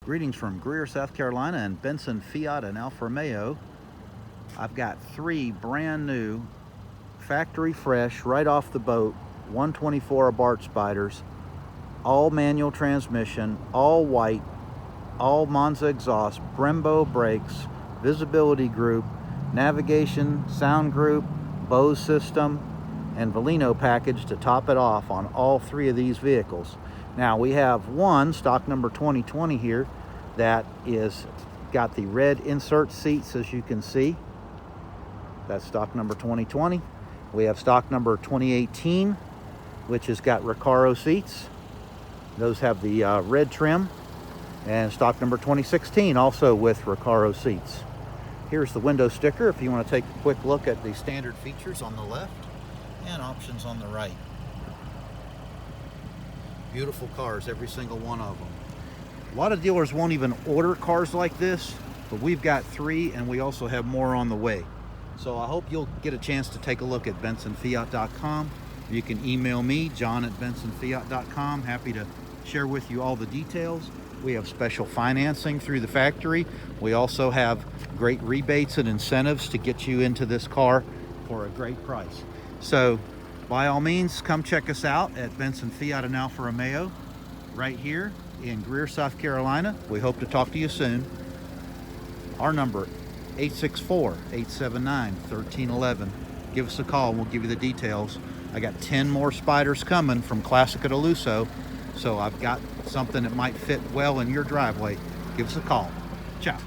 Greetings from Greer, South Carolina, and Benson Fiat and Alfa Romeo. I've got 3 brand new, factory fresh, right off the boat, 124 Abarth Spyders, all manual transmission, all white, all Monza exhaust, Brembo brakes, visibility group, navigation, sound group, Bose system, and Valino package to top it off on all 3 of these vehicles. Now we have one stock number 2020 here that is got the red insert seats, as you can see. That's stock number 2020. We have stock number 2018, which has got Recaro seats. Those have the red trim. And stock number 2016 also with Recaro seats. Here's the window sticker if you want to take a quick look at the standard features on the left and options on the right. Beautiful cars, every single one of them. A lot of dealers won't even order cars like this, but we've got 3 and we also have more on the way. So I hope you'll get a chance to take a look at bensonfiat.com. You can email me, john@bensonfiat.com. Happy to share with you all the details. We have special financing through the factory. We also have great rebates and incentives to get you into this car for a great price. So by all means, come check us out at Benson Fiat and Alfa Romeo right here in Greer, South Carolina. We hope to talk to you soon. Our number, 864-879-1311. Give us a call and we'll give you the details. I got 10 more Spyders coming from Classica to Lusso, so I've got something that might fit well in your driveway. Give us a call. Ciao.